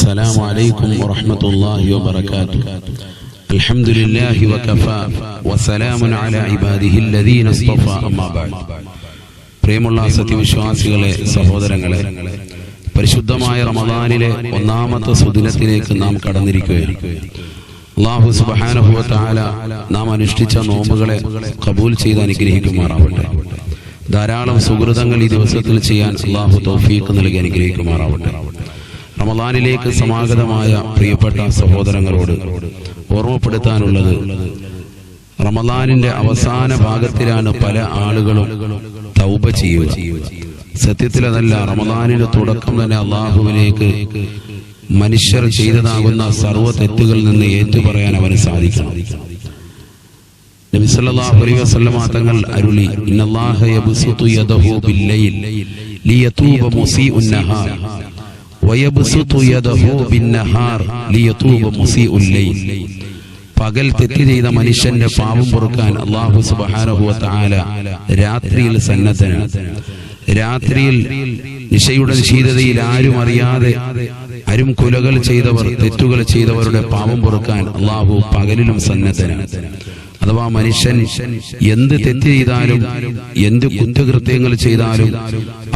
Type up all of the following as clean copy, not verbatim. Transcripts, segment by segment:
السلام عليكم ورحمة الله وبركاته. الحمد لله وكفى وسلام على عباده الذين اصطفى أما بعد. പ്രിയമുള്ള സത്യവിശ്വാസികളെ, സഹോദരങ്ങളെ, പരിശുദ്ധമായ റമദാനിലെ ഒന്നാമത്തെ സുദിനത്തിലേക്ക് നാം കടന്നിരിക്കുകയാണ്. അല്ലാഹു സുബ്ഹാനഹു വ തആല നാം അനുഷ്ഠിച്ച നോമ്പുകളെ ഖബൂൽ ചെയ്ത് അനുഗ്രഹിക്കുമാറാവട്ടെ. ധാരാളം സുഹൃതങ്ങൾ ഈ ദിവസത്തിൽ ചെയ്യാൻ അല്ലാഹു തൗഫീഖ് നൽകി അനുഗ്രഹിക്കുമാറാവട്ടെ. റമദാനിലേക്ക് സമാഗതമായ പ്രിയപ്പെട്ട സഹോദരങ്ങളോട് ഓർമ്മപ്പെടുത്താനുള്ളത്, റമദാനിന്റെ അവസാന ഭാഗത്തിലാണ് പല ആളുകളും തൗബ ചെയ്യുക. സത്യത്തിൽ അതല്ല, റമദാനിന്റെ തുടക്കം തന്നെ അള്ളാഹുവിലേക്ക് മനുഷ്യർ ചെയ്തതാകുന്ന സർവ്വ തെറ്റുകളിൽ നിന്ന് ഏറ്റുപറയാൻ അവന് സാധിക്കണം. നബി സല്ലല്ലാഹു അലൈഹി വസല്ലം തങ്ങൾ അരുളി, ഇന്നല്ലാഹ യബ്സുതു യദഹു ബില്ലൈൽ ലിയതൂബ മുസീഉൻ നഹാർ വയബ്സുതു യദഹു ബിന്നഹാർ ലിയതൂബ മുസീഉൽ ലൈൽ. പകൽ തെറ്റ് ചെയ്ത മനുഷ്യന്റെ പാപം പൊറുക്കാൻ അല്ലാഹു സുബ്ഹാനഹു വ തആല രാത്രിയിൽ സന്നദ്ധനാണ്. രാത്രിയിൽ നിശയുടെ നിശീതതയിൽ ആരും അറിയാതെ കുലകൾ ചെയ്തവർ, തെറ്റുകൾ ചെയ്തവരുടെ പാപം പൊറുക്കാൻ അല്ലാഹു പകലിലും സന്നദ്ധനാണ്. അഥവാ മനുഷ്യൻ എന്ത് തെറ്റ് ചെയ്താലും എന്ത് കുറ്റകൃത്യങ്ങൾ ചെയ്താലും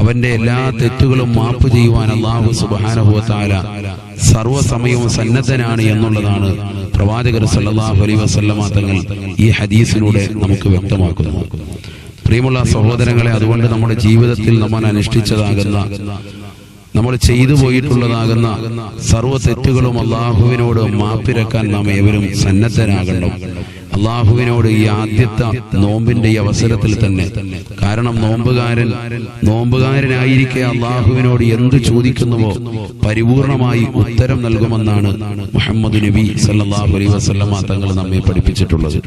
അവന്റെ എല്ലാ തെറ്റുകളും മാപ്പ് ചെയ്യുവാൻ അല്ലാഹു സുബ്ഹാനഹു വ തആല സർവ്വസമയവും സന്നദ്ധനാണ് എന്നുള്ളതാണ് പ്രവാചകർ സല്ലല്ലാഹു അലൈഹി വസല്ലം തങ്ങൾ ഈ ഹദീസിലൂടെ നമുക്ക് വ്യക്തമാക്കുന്നത്. പ്രിയമുള്ള സഹോദരങ്ങളെ, അതുകൊണ്ട് നമ്മുടെ ജീവിതത്തിൽ നമ്മൾ അനുഷ്ഠിച്ചതാകുന്ന, നമ്മൾ ചെയ്തു പോയിട്ടുള്ളതാകുന്ന സർവ്വ തെറ്റുകളും അല്ലാഹുവിനോട് മാപ്പിരക്കാൻ നാം ഏവരും സന്നദ്ധരാകണം. അള്ളാഹുവിനോട് ഈ ആദ്യത്തെ നോമ്പിന്റെ ഈ അവസരത്തിൽ തന്നെ, കാരണം നോമ്പുകാരനായിരിക്കെ അള്ളാഹുവിനോട് എന്ത് ചോദിക്കുന്നുവോ പരിപൂർണമായി ഉത്തരം നൽകുമെന്നാണ് മുഹമ്മദ് നബി സല്ലല്ലാഹു അലൈഹി വസല്ലമ തങ്ങൾ നമ്മെ പഠിപ്പിച്ചിട്ടുള്ളത്.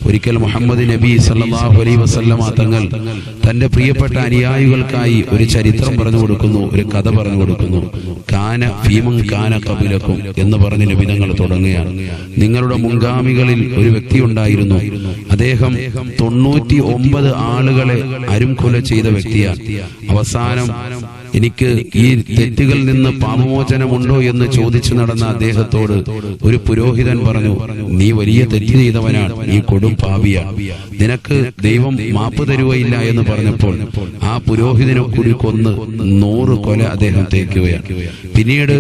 ഒരിക്കൽ മുഹമ്മദ് നബി സല്ലല്ലാഹു അലൈഹി വസല്ലമ തങ്ങൾ തന്റെ പ്രിയപ്പെട്ട അനുയായികൾക്കായി ഒരു ചരിത്രം പറഞ്ഞു കൊടുക്കുന്നു, ഒരു കഥ പറഞ്ഞു കൊടുക്കുന്നു. കാന ഫീമൻ കാന ഖബലക്കും എന്ന് പറഞ്ഞ് നബി തങ്ങൾ തുടങ്ങുകയാണ്. നിങ്ങളുടെ മുൻഗാമികളിൽ ഒരു വ്യക്തി ഉണ്ടായിരുന്നു. അദ്ദേഹം 99 ആളുകളെ അരുംകൊല ചെയ്ത വ്യക്തിയാണ്. അവസാനം എനിക്ക് ഈ തെറ്റുകളിൽ നിന്ന് പാപമോചനമുണ്ടോ എന്ന് ചോദിച്ചു നടന്ന അദ്ദേഹത്തോട് ഒരു പുരോഹിതൻ പറഞ്ഞു, നീ വലിയ തെറ്റ് ചെയ്തവനാണ്, നീ കൊടും പാപിയാണ്, നിനക്ക് ദൈവം മാപ്പ് തരുകയില്ല എന്ന് പറഞ്ഞപ്പോൾ ആ പുരോഹിതനെ കൂടി കൊന്ന് 100 കൊല അദ്ദേഹം തേക്കുകയാണ്. പിന്നീട്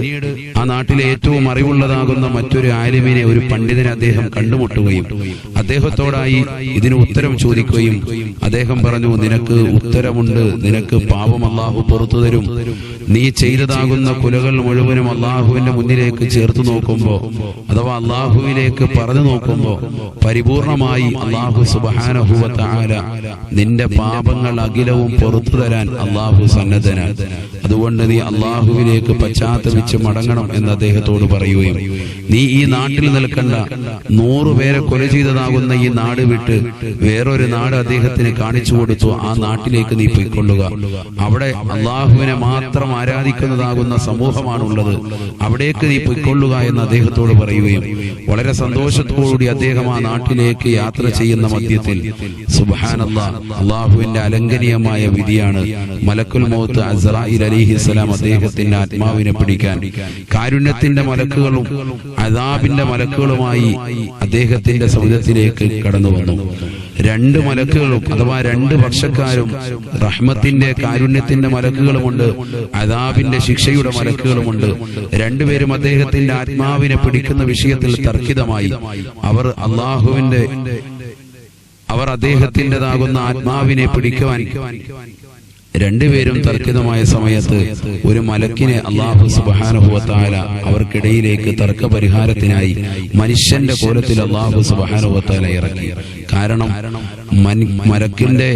ആ നാട്ടിലെ ഏറ്റവും അറിവുള്ളതാകുന്ന മറ്റൊരു ആലിമിനെ, ഒരു പണ്ഡിതനെ അദ്ദേഹം കണ്ടുമുട്ടുകയും അദ്ദേഹത്തോടായി ഇതിന് ഉത്തരം ചോദിക്കുകയും അദ്ദേഹം പറഞ്ഞു, നിനക്ക് ഉത്തരമുണ്ട്, നിനക്ക് പാപം അല്ലാഹു പുറത്തു തരും. നീ ചെയ്തതാകുന്ന കുലകൾ മുഴുവനും അള്ളാഹുവിന്റെ മുന്നിലേക്ക് ചേർത്ത് നോക്കുമ്പോ, അഥവാ അള്ളാഹുവിലേക്ക് പറഞ്ഞു നോക്കുമ്പോ പരിപൂർണമായി അള്ളാഹു സുബ്ഹാനഹു വ തആല നിന്റെ പാപങ്ങൾ അഖിലവും പുറത്തു തരാൻ അള്ളാഹു സന്നദ്ധനാണ്. അതുകൊണ്ട് നീ അള്ളാഹുവിലേക്ക് പശ്ചാത്തപിച്ച് മടങ്ങണം എന്ന് അദ്ദേഹത്തോട് പറയുകയും, നീ ഈ നാട്ടിൽ നിൽക്കണ്ട, 100 പേരെ കൊല ചെയ്തതാകുന്ന ഈ നാട് വിട്ട് വേറൊരു നാട് അദ്ദേഹത്തിന് കാണിച്ചു കൊടുത്തു. ആ നാട്ടിലേക്ക് നീ പൊയ്ക്കൊള്ളുക, അവിടെ അള്ളാഹുവിനെ മാത്രം ആരാധിക്കുന്നതാകുന്ന സമൂഹമാണുള്ളത്, അവിടേക്ക് നീ പൊയ്ക്കൊള്ളുക എന്ന് അദ്ദേഹത്തോട് പറയുകയും, വളരെ സന്തോഷത്തോടുകൂടി അദ്ദേഹം ആ നാട്ടിലേക്ക് യാത്ര ചെയ്യുന്ന മധ്യത്തിൽ സുബ്ഹാനല്ലാഹ്, അള്ളാഹുവിന്റെ അലംഘനീയമായ വിധിയാണ്. മലക്കുൽ മൗത്ത് അസ്റായീൽ അലൈഹിസ്സലാം അദ്ദേഹത്തിന്റെ ആത്മാവിനെ പിടിക്കാൻ കാരുണ്യത്തിന്റെ മലക്കുകളും അദാബിന്റെ മലക്കുകളുമായി അദ്ദേഹത്തിന്റെ സൗദത്തിലേക്ക് കടന്നു വന്നു. 2 മലക്കുകളും, അഥവാ 2 പക്ഷക്കാരും, റഹ്മത്തിന്റെ കാരുണ്യത്തിന്റെ മലക്കുകളുമുണ്ട്, അദാബിന്റെ ശിക്ഷയുടെ മലക്കുകളുമുണ്ട്. 2 പേരും അദ്ദേഹത്തിന്റെ ആത്മാവിനെ പിടിക്കുന്ന വിഷയത്തിൽ തർക്കിതമായി. അവർ അദ്ദേഹത്തിൻ്റെതാകുന്ന ആത്മാവിനെ പിടിക്കുവാൻ 2 പേരും തർക്കിതമായ സമയത്ത് ഒരു മലക്കിനെ അല്ലാഹു സുബ്ഹാനഹു വ തആല അവർക്കിടയിലേക്ക് തർക്ക പരിഹാരത്തിനായി മനുഷ്യന്റെ കോലത്തിൽ അല്ലാഹു സുബ്ഹാനഹു വ തആല ഇറക്കി. കാരണം മലക്കിന്റെ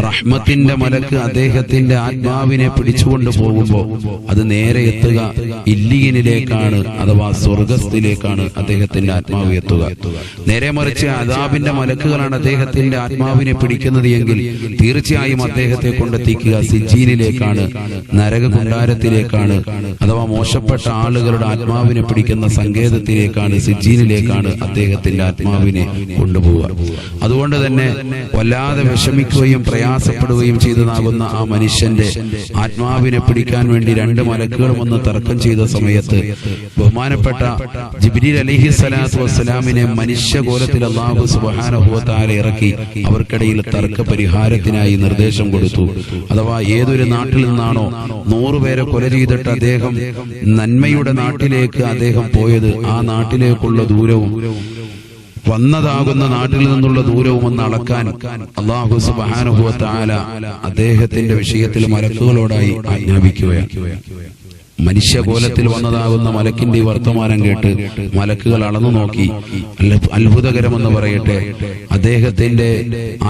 റഹ്മത്തിന്റെ മലക്ക് അദ്ദേഹത്തിന്റെ ആത്മാവിനെ പിടിച്ചുകൊണ്ട് പോകുമ്പോൾ അത് നേരെ എത്തുക ഇല്ലീനിലേക്കാണ്, അഥവാ സ്വർഗത്തിലേക്കാണ് അദ്ദേഹത്തിന്റെ ആത്മാവ് എത്തുക. നേരെ മറിച്ച് അദാബിന്റെ മലക്കുകളാണ് അദ്ദേഹത്തിന്റെ ആത്മാവിനെ പിടിക്കുന്നത് എങ്കിൽ തീർച്ചയായും അദ്ദേഹത്തെ കൊണ്ടെത്തിക്കുക സിജ്ജീനിലേക്കാണ്, നരക കുണ്ടാരത്തിലേക്കാണ്, അഥവാ മോശപ്പെട്ട ആളുകളുടെ ആത്മാവിനെ പിടിക്കുന്ന സങ്കേതത്തിലേക്കാണ്, സിജ്ജീനിലേക്കാണ് അദ്ദേഹത്തിന്റെ ആത്മാവിനെ കൊണ്ടുപോവുക. അതുകൊണ്ട് തന്നെ വല്ലാതെ വിഷമിക്കുകയും പ്രയാസപ്പെടുകയും ചെയ്തതാകുന്ന ആ മനുഷ്യന്റെ ആത്മാവിനെ പിടിക്കാൻ വേണ്ടി രണ്ട് മലക്കുകളും ഒന്ന് തർക്കം ചെയ്ത സമയത്ത് ബഹുമാനപ്പെട്ട ജിബ്രീൽ അലൈഹിസ്സലാത്തു വസ്സലാമിനെ മനുഷ്യകോലത്തിൽ അല്ലാഹു സുബ്ഹാനഹു വ തആല ഇറക്കി അവർക്കിടയിൽ തർക്ക പരിഹാരത്തിനായി നിർദ്ദേശം കൊടുത്തു. അഥവാ ഏതൊരു നാട്ടിൽ നിന്നാണോ 100 പേരെ കൊല ചെയ്തിട്ട് അദ്ദേഹം നന്മയുടെ നാട്ടിലേക്ക് അദ്ദേഹം പോയത്, ആ നാട്ടിലേക്കുള്ള ദൂരവും വന്നതാകുന്ന നാട്ടിൽ നിന്നുള്ള ദൂരവും ഒന്ന് അളക്കാൻ അല്ലാഹു സുബ്ഹാനഹു വ തആല അദ്ദേഹത്തിന്റെ വിഷയത്തിൽ മലക്കുകളോടായി ആജ്ഞാപിക്കുകയാണ്. മനുഷ്യകോലത്തിൽ വന്നതാകുന്ന മലക്കിന്റെ ഈ വർത്തമാനം കേട്ട് മലക്കുകൾ അളന്നു നോക്കി. അത്ഭുതകരമെന്ന് പറയട്ടെ, അദ്ദേഹത്തിന്റെ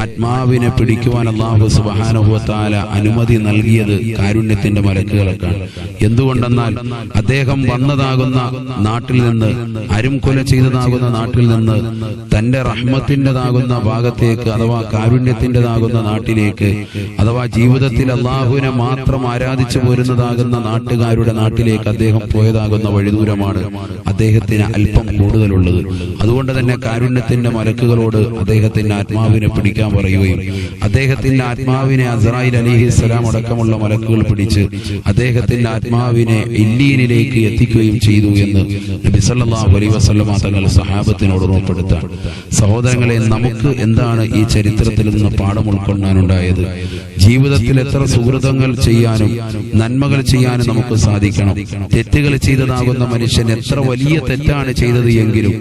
ആത്മാവിനെ പിടിക്കുവാൻ അല്ലാഹു സുബ്ഹാനഹു വ തആല അനുമതി നൽകിയത് കാരുണ്യത്തിന്റെ മലക്കുകളൊക്കെയാണ്. എന്തുകൊണ്ടെന്നാൽ അദ്ദേഹം വന്നതാകുന്ന നാട്ടിൽ നിന്ന്, അരും കൊല ചെയ്തതാകുന്ന നാട്ടിൽ നിന്ന് തന്റെ റഹ്മത്തിൻ്റെതാകുന്ന ഭാഗത്തേക്ക് അഥവാ കാരുണ്യത്തിൻ്റെതാകുന്ന നാട്ടിലേക്ക്, അഥവാ ജീവിതത്തിൽ അല്ലാഹുവിനെ മാത്രം ആരാധിച്ചു പോരുന്നതാകുന്ന നാട്ടുകാരുടെ നാട്ടിലേക്ക് അദ്ദേഹം പോയതാകുന്ന വഴിദൂരമാണ് അദ്ദേഹത്തിന് അല്പം കൂടുതലുള്ളത്. അതുകൊണ്ട് തന്നെ കാരുണ്യത്തിന്റെ മലക്കുകളോട് അദ്ദേഹത്തിന്റെ ആത്മാവിനെ പിടിക്കാൻ പറയുകയും അദ്ദേഹത്തിന്റെ ആത്മാവിനെ അസ്രായിൽ അലൈഹിസ്സലാം അടക്കമുള്ള മലക്കുകൾ പിടിച്ച് അദ്ദേഹത്തിന്റെ ആത്മാവിനെ ഇല്ലീനിലേക്ക് എത്തിക്കുകയും ചെയ്തു എന്ന് നബി സല്ലല്ലാഹു അലൈഹി വസല്ലം തങ്ങൾ സഹാബത്തിനോട് ഓർമ്മപ്പെടുത്താൻ. സഹോദരങ്ങളെ, നമുക്ക് എന്താണ് ഈ ചരിത്രത്തിൽ നിന്ന് പാഠം ഉൾക്കൊള്ളാനുണ്ടായത്? ജീവിതത്തിൽ എത്ര സുഹൃതങ്ങൾ ചെയ്യാനും നന്മകൾ ചെയ്യാനും നമുക്ക് സാധിക്കണം. തെറ്റുകൾ ചെയ്തതാകുന്ന മനുഷ്യൻ എത്ര വലിയ തെറ്റാണ് ചെയ്തത് എങ്കിലും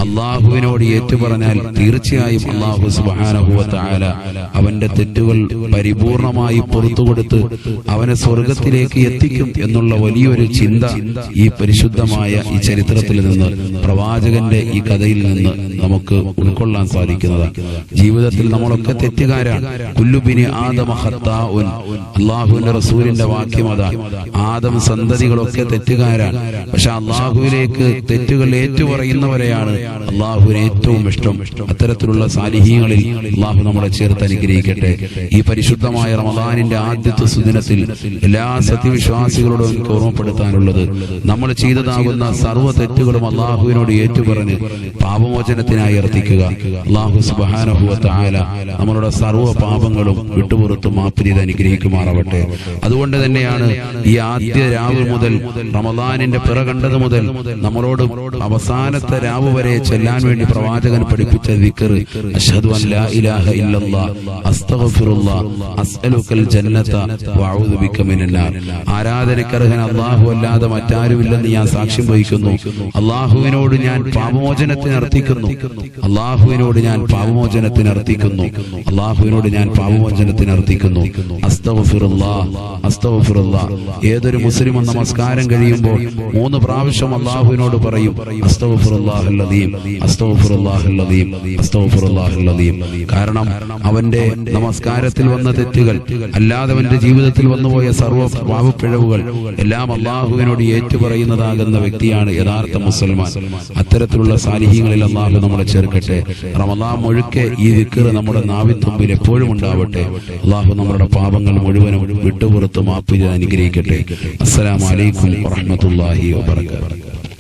അള്ളാഹുവിനോട് ഏറ്റുപറഞ്ഞാൽ തീർച്ചയായും അല്ലാഹു സുബ്ഹാനഹു വ തആല അവന്റെ തെറ്റുകൾ പരിപൂർണമായി പുറത്തു കൊടുത്ത് അവനെ സ്വർഗത്തിലേക്ക് എത്തിക്കും എന്നുള്ള വലിയൊരു ചിന്ത ഈ പരിശുദ്ധമായ ഈ ചരിത്രത്തിൽ നിന്ന്, പ്രവാചകന്റെ ഈ കഥയിൽ നിന്ന് നമുക്ക് ഉൾക്കൊള്ളാൻ സാധിക്കുന്നതാണ്. ജീവിതത്തിൽ നമ്മളൊക്കെ തെറ്റുകാരാണ്. കുല്ലുബിനി ആദമ ഖത്താഉൻ, അല്ലാഹുവിന്റെ റസൂലിന്റെ വാക്യം അതാണ്. ആദം സന്തതികളൊക്കെ തെറ്റുകാരാണ്. പക്ഷെ അള്ളാഹുവിലേക്ക് തെറ്റുകൾ ഏറ്റുപറയുന്നവരെയാണ് അള്ളാഹുവിന് ഏറ്റവും ഇഷ്ടം. അത്തരത്തിലുള്ള സാലിഹീങ്ങളിൽ അള്ളാഹു നമ്മളെ ചേർത്ത് അനുഗ്രഹിക്കട്ടെ. ഈ പരിശുദ്ധമായ റമദാനിന്റെ ആദ്യത്തെ സുദിനത്തിൽ എല്ലാ സത്യവിശ്വാസികളോടും എനിക്ക് ഓർമ്മപ്പെടുത്താനുള്ളത്, നമ്മൾ ചെയ്തതാകുന്ന സർവ്വ തെറ്റുകളും അള്ളാഹുവിനോട് ഏറ്റുപറഞ്ഞ് പാപമോചനത്തിനായി അർത്ഥിക്കുക. അള്ളാഹു സുബ്ഹാനഹു വ തആല നമ്മളുടെ സർവ്വ പാപങ്ങളും വിട്ടുപുറത്ത് മാപ്പ് ചെയ്ത് അനുഗ്രഹിക്കുമാറാവട്ടെ. അതുകൊണ്ട് തന്നെയാണ് ഈ ആദ്യ രാവ് മുതൽ, റമദാനിന്റെ പിറ കണ്ടത് മുതൽ നമ്മളോട് അവസാനത്തെ രാവ് വരെ ചെല്ലാൻ വേണ്ടി പ്രവാചകൻ പഠിപ്പിച്ച ദിക്ർ, അശ്ഹദു അൻ ലാ ഇലാഹ ഇല്ലല്ലാഹ് അസ്തഗ്ഫിറുല്ലാഹ് അസ്അലുക്കൽ ജന്നത വഅഊദു ബിക മിനന്നാർ. ആരാധനക്കർഹൻ അല്ലാഹു അല്ലാതെ മറ്റാരുമില്ലെന്ന് ഞാൻ സാക്ഷ്യം വഹിക്കുന്നു. അല്ലാഹുവിനോട് ഞാൻ പാപമോചനത്തിന് അർത്ഥിക്കുന്നു. അല്ലാഹുവിനോട് ഞാൻ പാപമോചനത്തിന് അർത്ഥിക്കുന്നു. അല്ലാഹുവിനോട് ഞാൻ പാപമോചനത്തിന് അർത്ഥിക്കുന്നു. അസ്തഗ്ഫിറുല്ലാഹ് അസ്തഗ്ഫിറുല്ലാഹ്. ഏതൊരു മുസ്ലിമും നമസ്കാരം കഴിയുമ്പോൾ 3 പ്രാവശ്യം അല്ലാഹുവിനോട് പറയും, അസ്തഗ്ഫിറുല്ലാഹൽ അദീം അസ്തഗ്ഫിറുല്ലാഹൽ അദീം അസ്തഗ്ഫിറുല്ലാഹൽ അദീം. കാരണം അവന്റെ നമസ്കാരത്തിൽ വന്ന തെറ്റുകൾ, അല്ലാതെ അവന്റെ ജീവിതത്തിൽ വന്നുപോയ സർവ്വ പാപപ്പിഴവുകൾ എല്ലാം അല്ലാഹുവിനോട് ഏറ്റുപറയുന്നതാകുന്ന വ്യക്തിയാണ് യഥാർത്ഥ മുസൽമാൻ. അത്തരത്തിലുള്ള സാലിഹീങ്ങളിൽ അല്ലാഹു നമ്മളെ ചേർക്കട്ടെ. റമദാൻ മുഴുക്കെ ഈ ദിക്ർ നമ്മുടെ നാവിത്തുമ്പിൽ എപ്പോഴും ഉണ്ടാവട്ടെ. അല്ലാഹു നമ്മുടെ പാപങ്ങൾ മുഴുവനും വിട്ടുപുറത്ത് മാപ്പ് ചെയ്ത് അനുഗ്രഹിക്കട്ടെ. അസ്സലാമു അലൈക്കും വറഹ്മത്തുള്ളാഹി വബറകാതുഹു.